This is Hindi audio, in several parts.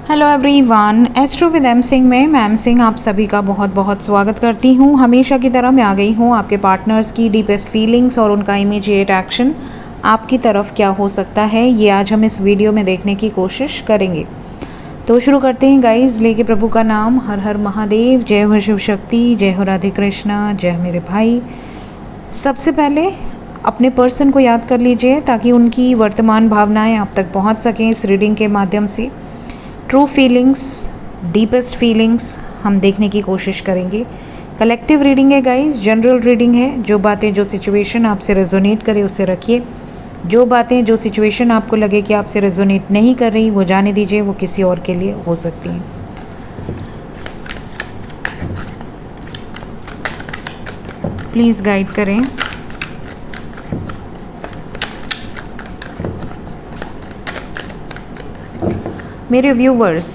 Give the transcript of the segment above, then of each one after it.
Hello everyone, astro with M Singh में मैम सिंह आप सभी का बहुत बहुत स्वागत करती हूँ। हमेशा की तरह मैं आ गई हूँ आपके पार्टनर्स की डीपेस्ट फीलिंग्स और उनका इमीडिएट एक्शन आपकी तरफ क्या हो सकता है, ये आज हम इस वीडियो में देखने की कोशिश करेंगे। तो शुरू करते हैं गाइज, लेके प्रभु का नाम। हर हर महादेव, जय हो शिव शक्ति, जय हो राधे कृष्णा, जय हो मेरे भाई। सबसे पहले अपने पर्सन को याद कर लीजिए ताकि उनकी वर्तमान भावनाएं आप तक पहुंच सकें इस रीडिंग के माध्यम से। ट्रू फीलिंग्स, डीपेस्ट फीलिंग्स हम देखने की कोशिश करेंगे। कलेक्टिव रीडिंग है गाइस, जनरल रीडिंग है। जो बातें, जो सिचुएशन आपसे रेजोनेट करे उसे रखिए। जो बातें, जो सिचुएशन आपको लगे कि आपसे रेजोनेट नहीं कर रही वो जाने दीजिए, वो किसी और के लिए हो सकती हैं। प्लीज़ गाइड करें। मेरे व्यूवर्स,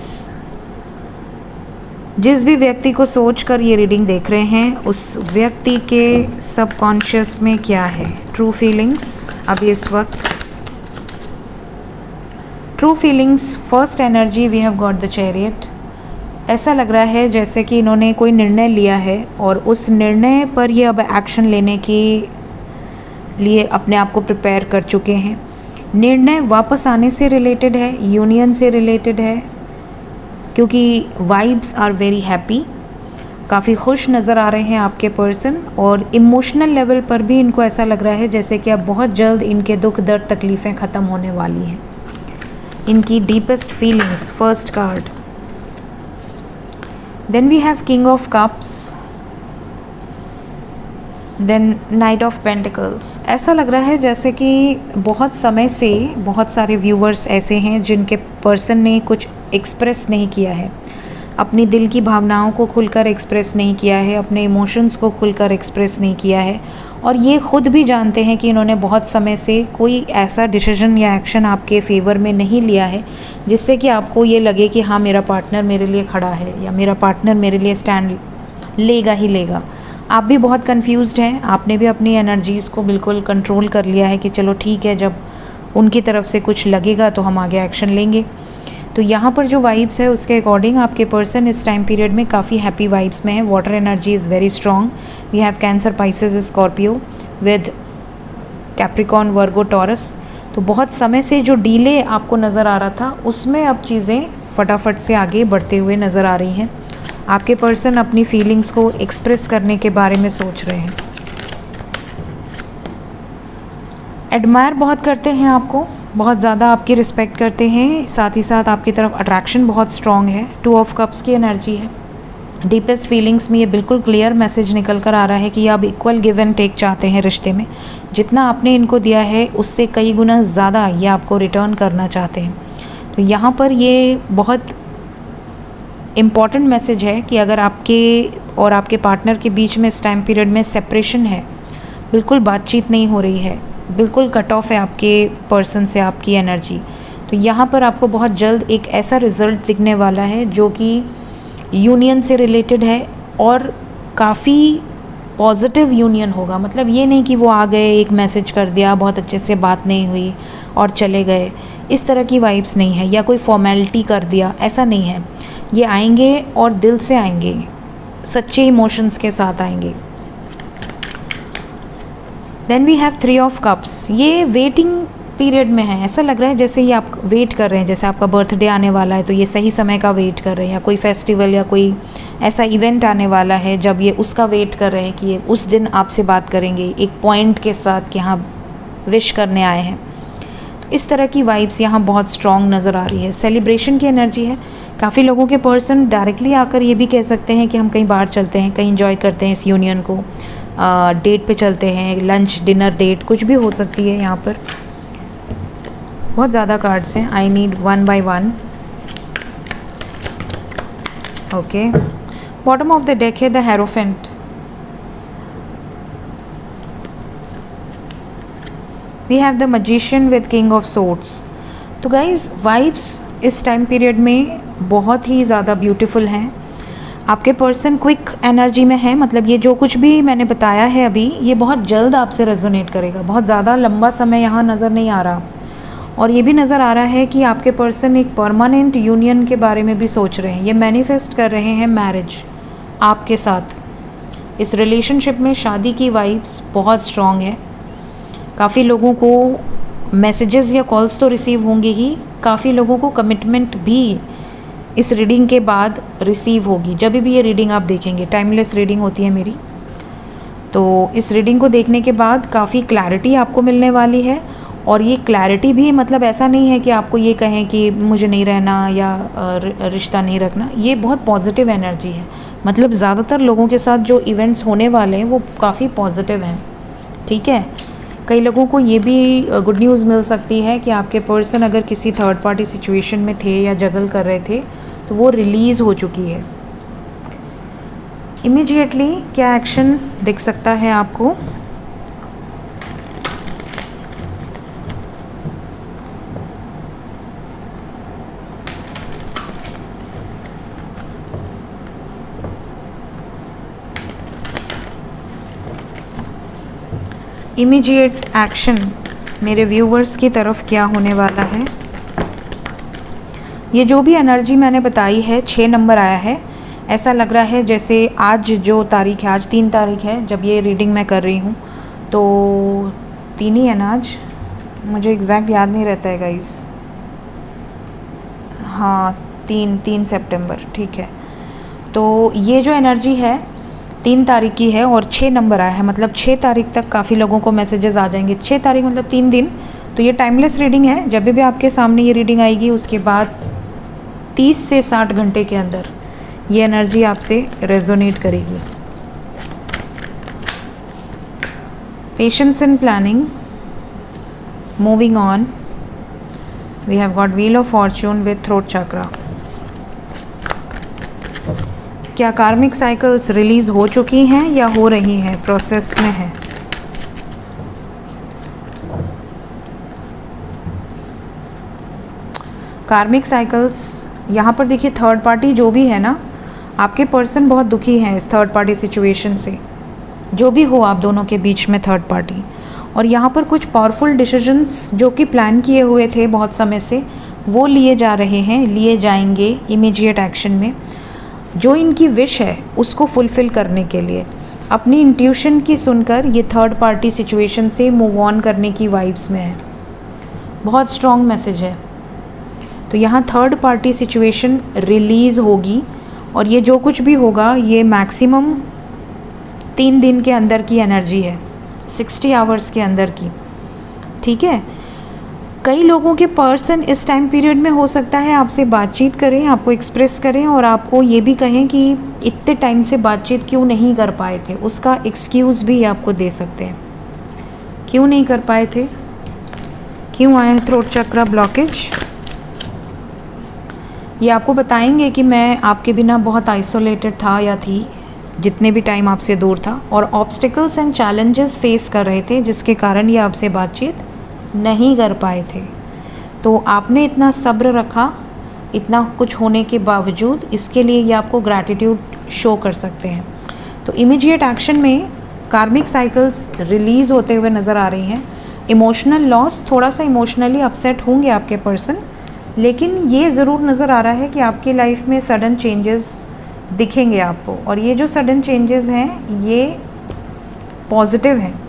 जिस भी व्यक्ति को सोचकर ये रीडिंग देख रहे हैं उस व्यक्ति के सबकॉन्शियस में क्या है ट्रू फीलिंग्स अभी इस वक्त। True feelings, first energy we have got the chariot. ऐसा लग रहा है जैसे कि इन्होंने कोई निर्णय लिया है और उस निर्णय पर ये अब एक्शन लेने के लिए अपने आप को प्रिपेयर कर चुके हैं। निर्णय वापस आने से रिलेटेड है, यूनियन से रिलेटेड है, क्योंकि वाइब्स आर वेरी हैप्पी। काफ़ी खुश नज़र आ रहे हैं आपके पर्सन और इमोशनल लेवल पर भी इनको ऐसा लग रहा है जैसे कि अब बहुत जल्द इनके दुख दर्द तकलीफ़ें ख़त्म होने वाली हैं। इनकी deepest feelings, first card. Then we have king of cups, then knight of pentacles. ऐसा लग रहा है जैसे कि बहुत समय से बहुत सारे व्यूवर्स ऐसे हैं जिनके पर्सन ने कुछ एक्सप्रेस नहीं किया है, अपनी दिल की भावनाओं को खुलकर एक्सप्रेस नहीं किया है, अपने इमोशंस को खुलकर एक्सप्रेस नहीं किया है और ये खुद भी जानते हैं कि इन्होंने बहुत समय से कोई ऐसा डिसीजन या एक्शन आपके फेवर में नहीं लिया है जिससे कि आपको ये लगे कि हाँ, मेरा पार्टनर मेरे लिए खड़ा है या मेरा पार्टनर मेरे लिए स्टैंड लेगा ही लेगा। आप भी बहुत कंफ्यूज्ड हैं, आपने भी अपनी एनर्जीज़ को बिल्कुल कंट्रोल कर लिया है कि चलो ठीक है, जब उनकी तरफ से कुछ लगेगा तो हम आगे एक्शन लेंगे। तो यहाँ पर जो वाइब्स है उसके अकॉर्डिंग आपके पर्सन इस टाइम पीरियड में काफ़ी हैप्पी वाइब्स में है। Water energy is very strong. We have cancer, pisces, scorpio with capricorn, virgo, taurus. तो बहुत समय से जो डीले आपको नज़र आ रहा था उसमें अब चीज़ें फटाफट से आगे बढ़ते हुए नज़र आ रही हैं। आपके पर्सन अपनी फीलिंग्स को एक्सप्रेस करने के बारे में सोच रहे हैं। एडमायर बहुत करते हैं आपको, बहुत ज़्यादा आपकी रिस्पेक्ट करते हैं, साथ ही साथ आपकी तरफ अट्रैक्शन बहुत स्ट्रॉन्ग है। टू ऑफ कप्स की एनर्जी है। डीपेस्ट फीलिंग्स में ये बिल्कुल क्लियर मैसेज निकल कर आ रहा है कि आप इक्वल गिव एंड टेक चाहते हैं रिश्ते में। जितना आपने इनको दिया है उससे कई गुना ज़्यादा ये आपको रिटर्न करना चाहते हैं। तो यहाँ पर ये बहुत इम्पॉर्टेंट मैसेज है कि अगर आपके और आपके पार्टनर के बीच में इस टाइम पीरियड में सेपरेशन है, बिल्कुल बातचीत नहीं हो रही है, बिल्कुल कट ऑफ है आपके पर्सन से आपकी एनर्जी, तो यहाँ पर आपको बहुत जल्द एक ऐसा रिज़ल्ट दिखने वाला है जो कि यूनियन से रिलेटेड है और काफ़ी पॉजिटिव यूनियन होगा। मतलब ये नहीं कि वो आ गए, एक मैसेज कर दिया, बहुत अच्छे से बात नहीं हुई और चले गए, इस तरह की वाइब्स नहीं है, या कोई फॉर्मेलिटी कर दिया, ऐसा नहीं है। ये आएंगे और दिल से आएंगे, सच्चे इमोशंस के साथ आएंगे। Then we have three of cups. ये वेटिंग पीरियड में है। ऐसा लग रहा है जैसे ये आप वेट कर रहे हैं, जैसे आपका बर्थडे आने वाला है तो ये सही समय का वेट कर रहे हैं, या कोई फेस्टिवल या कोई ऐसा इवेंट आने वाला है जब ये उसका वेट कर रहे हैं कि ये उस दिन आपसे बात करेंगे एक पॉइंट के साथ कि हाँ, विश करने आए हैं। इस तरह की वाइब्स यहाँ बहुत स्ट्रॉन्ग नज़र आ रही है। सेलिब्रेशन की एनर्जी है। काफ़ी लोगों के पर्सन डायरेक्टली आकर ये भी कह सकते हैं कि हम कहीं बाहर चलते हैं, कहीं इंजॉय करते हैं इस यूनियन को, डेट पे चलते हैं, लंच, डिनर, डेट, कुछ भी हो सकती है। यहाँ पर बहुत ज़्यादा कार्ड्स हैं। I need one by one. Okay, bottom of the deck है the hierophant. We have the magician with king of swords. तो गाइज, वाइब्स इस टाइम पीरियड में बहुत ही ज़्यादा ब्यूटीफुल हैं। आपके पर्सन क्विक एनर्जी में है, मतलब ये जो कुछ भी मैंने बताया है अभी, ये बहुत जल्द आपसे रेजोनेट करेगा। बहुत ज़्यादा लंबा समय यहाँ नज़र नहीं आ रहा। और ये भी नज़र आ रहा है कि आपके पर्सन एक परमानेंट यूनियन के बारे में भी सोच रहे हैं। ये मैनिफेस्ट कर रहे हैं मैरिज आपके साथ। इस रिलेशनशिप में शादी की वाइब्स बहुत स्ट्रॉन्ग है। काफ़ी लोगों को मैसेजेस या कॉल्स तो रिसीव होंगे ही, काफ़ी लोगों को कमिटमेंट भी इस रीडिंग के बाद रिसीव होगी। जब भी ये रीडिंग आप देखेंगे, टाइमलेस रीडिंग होती है मेरी, तो इस रीडिंग को देखने के बाद काफ़ी क्लैरिटी आपको मिलने वाली है। और ये क्लैरिटी भी मतलब ऐसा नहीं है कि आपको ये कहें कि मुझे नहीं रहना या रिश्ता नहीं रखना। ये बहुत पॉजिटिव एनर्जी है। मतलब ज़्यादातर लोगों के साथ जो इवेंट्स होने वाले हैं वो काफ़ी पॉजिटिव हैं, ठीक है। कई लोगों को ये भी गुड न्यूज़ मिल सकती है कि आपके पर्सन अगर किसी थर्ड पार्टी सिचुएशन में थे या जगल कर रहे थे तो वो रिलीज़ हो चुकी है। इमीडिएटली क्या एक्शन दिख सकता है आपको? इमीडिएट एक्शन मेरे व्यूवर्स की तरफ क्या होने वाला है? ये जो भी एनर्जी मैंने बताई है, 6 नंबर आया है। ऐसा लग रहा है जैसे आज जो तारीख है, आज 3 तारीख है जब ये रीडिंग मैं कर रही हूँ, तो 3 ही है ना आज, मुझे एग्जैक्ट याद नहीं रहता है गाइस। हाँ 3 सितंबर, ठीक है। तो ये जो एनर्जी है 3 तारीख की है और 6 नंबर आया है। मतलब 6 तारीख तक काफ़ी लोगों को मैसेजेस आ जाएंगे। 6 तारीख मतलब 3 दिन। तो ये टाइमलेस रीडिंग है। जब भी आपके सामने ये रीडिंग आएगी उसके बाद 30 से 60 घंटे के अंदर ये एनर्जी आपसे रेजोनेट करेगी। Patience in planning, moving on, we have got wheel of fortune with throat chakra. क्या कार्मिक साइकिल्स रिलीज़ हो चुकी हैं या हो रही हैं, प्रोसेस में है? कार्मिक साइकिल्स यहाँ पर देखिए, थर्ड पार्टी जो भी है ना, आपके पर्सन बहुत दुखी हैं इस थर्ड पार्टी सिचुएशन से। जो भी हो आप दोनों के बीच में थर्ड पार्टी, और यहाँ पर कुछ पावरफुल डिसीजंस जो कि प्लान किए हुए थे बहुत समय से, वो लिए जा रहे हैं, लिए जाएंगे इमीडिएट एक्शन में। जो इनकी विश है उसको फुलफ़िल करने के लिए अपनी इंट्यूशन की सुनकर ये थर्ड पार्टी सिचुएशन से मूव ऑन करने की वाइब्स में है। बहुत स्ट्रॉन्ग मैसेज है। तो यहाँ थर्ड पार्टी सिचुएशन रिलीज़ होगी और ये जो कुछ भी होगा ये मैक्सिमम 3 दिन के अंदर की एनर्जी है, 60 आवर्स के अंदर की, ठीक है। कई लोगों के पर्सन इस टाइम पीरियड में हो सकता है आपसे बातचीत करें, आपको एक्सप्रेस करें और आपको ये भी कहें कि इतने टाइम से बातचीत क्यों नहीं कर पाए थे, उसका एक्सक्यूज़ भी आपको दे सकते हैं। क्यों नहीं कर पाए थे, क्यों आए थ्रोट चक्रा ब्लॉकेज, ये आपको बताएंगे कि मैं आपके बिना बहुत आइसोलेटेड था या थी, जितने भी टाइम आपसे दूर था, और ऑब्स्टिकल्स एंड चैलेंजेस फेस कर रहे थे जिसके कारण ये आपसे बातचीत नहीं कर पाए थे। तो आपने इतना सब्र रखा, इतना कुछ होने के बावजूद, इसके लिए ये आपको ग्रैटिट्यूड शो कर सकते हैं। तो इमीडिएट एक्शन में कार्मिक साइकिल्स रिलीज़ होते हुए नज़र आ रही हैं। इमोशनल लॉस, थोड़ा सा इमोशनली अपसेट होंगे आपके पर्सन, लेकिन ये ज़रूर नज़र आ रहा है कि आपकी लाइफ में सडन चेंजेस दिखेंगे आपको, और ये जो सडन चेंजेस हैं ये पॉजिटिव हैं।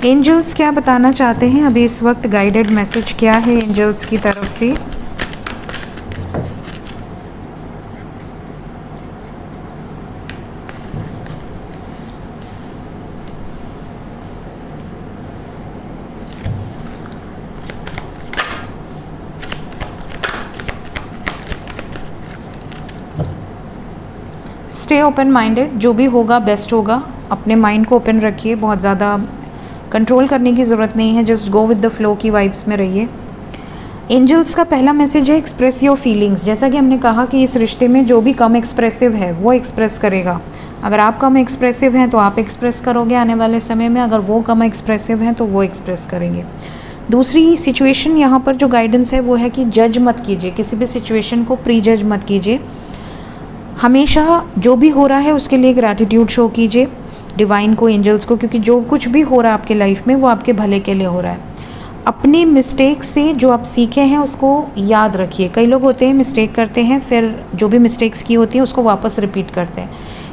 एंजल्स क्या बताना चाहते हैं अभी इस वक्त, गाइडेड मैसेज क्या है एंजल्स की तरफ से? स्टे ओपन माइंडेड, जो भी होगा बेस्ट होगा। अपने माइंड को ओपन रखिए, बहुत ज़्यादा कंट्रोल करने की ज़रूरत नहीं है, just go with the flow की वाइब्स में रहिए। एंजल्स का पहला मैसेज है एक्सप्रेस योर फीलिंग्स। जैसा कि हमने कहा कि इस रिश्ते में जो भी कम एक्सप्रेसिव है वो एक्सप्रेस करेगा। अगर आप कम एक्सप्रेसिव हैं तो आप एक्सप्रेस करोगे आने वाले समय में, अगर वो कम एक्सप्रेसिव हैं तो वो एक्सप्रेस करेंगे। दूसरी सिचुएशन यहाँ पर जो गाइडेंस है वो है कि जज मत कीजिए, किसी भी सिचुएशन को प्री जज मत कीजिए। हमेशा जो भी हो रहा है उसके लिए ग्रैटिट्यूड शो कीजिए। डिवाइन को, एंजल्स को, क्योंकि जो कुछ भी हो रहा है आपके लाइफ में वो आपके भले के लिए हो रहा है। अपनी मिस्टेक से जो आप सीखे हैं उसको याद रखिए। कई लोग होते हैं मिस्टेक करते हैं, फिर जो भी मिस्टेक्स की होती हैं उसको वापस रिपीट करते हैं।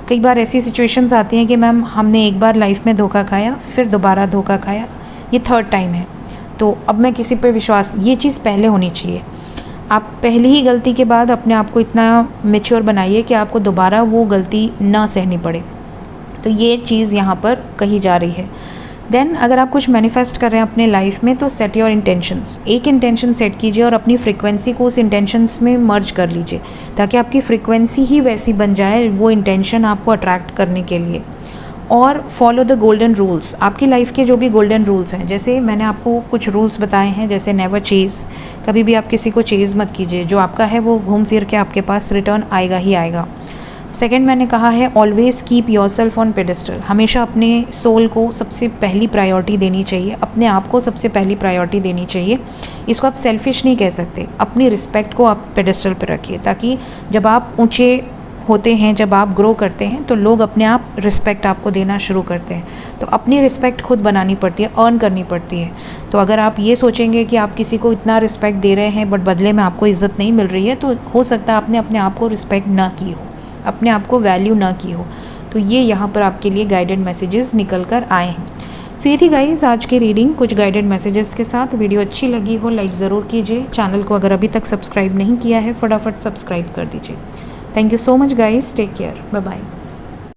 कई बार ऐसी सिचुएशंस आती हैं कि मैम हमने एक बार लाइफ में धोखा खाया, फिर दोबारा धोखा खाया, ये थर्ड टाइम है, तो अब मैं किसी पर विश्वास, ये चीज़ पहले होनी चाहिए। आप पहली ही गलती के बाद अपने आप को इतना मैच्योर बनाइए कि आपको दोबारा वो गलती ना सहनी पड़े। तो ये चीज़ यहाँ पर कही जा रही है। देन अगर आप कुछ मैनिफेस्ट कर रहे हैं अपने लाइफ में तो सेट योर इंटेंशंस। एक इंटेंशन सेट कीजिए और अपनी फ्रीक्वेंसी को उस इंटेंशंस में मर्ज कर लीजिए, ताकि आपकी फ्रीक्वेंसी ही वैसी बन जाए वो इंटेंशन आपको अट्रैक्ट करने के लिए। और फॉलो द गोल्डन रूल्स। आपकी लाइफ के जो भी गोल्डन रूल्स हैं, जैसे मैंने आपको कुछ रूल्स बताए हैं, जैसे नेवर चेज़, कभी भी आप किसी को चेज़ मत कीजिए, जो आपका है वो घूम फिर के आपके पास रिटर्न आएगा ही आएगा। सेकंड मैंने कहा है always keep yourself on pedestal. हमेशा अपने सोल को सबसे पहली प्रायोरिटी देनी चाहिए, अपने आप को सबसे पहली प्रायोरिटी देनी चाहिए। इसको आप सेल्फिश नहीं कह सकते, अपनी रिस्पेक्ट को आप पेडेस्टल पर रखिए, ताकि जब आप ऊँचे होते हैं, जब आप ग्रो करते हैं तो लोग अपने आप रिस्पेक्ट आपको देना शुरू करते हैं। तो अपनी रिस्पेक्ट खुद बनानी पड़ती है, अर्न करनी पड़ती है। तो अगर आप ये सोचेंगे कि आप किसी को इतना रिस्पेक्ट दे रहे हैं बट बदले में आपको इज़्ज़त नहीं मिल रही है, तो हो सकता है आपने अपने आप को रिस्पेक्ट ना की हो, अपने आप को वैल्यू ना की हो। तो ये यहाँ पर आपके लिए गाइडेड मैसेजेस निकल कर आए हैं। सो ये थी गाइस आज की रीडिंग कुछ गाइडेड मैसेजेस के साथ। वीडियो अच्छी लगी हो लाइक ज़रूर कीजिए, चैनल को अगर अभी तक सब्सक्राइब नहीं किया है फटाफट सब्सक्राइब कर दीजिए। Thank you so much guys, take care, bye bye।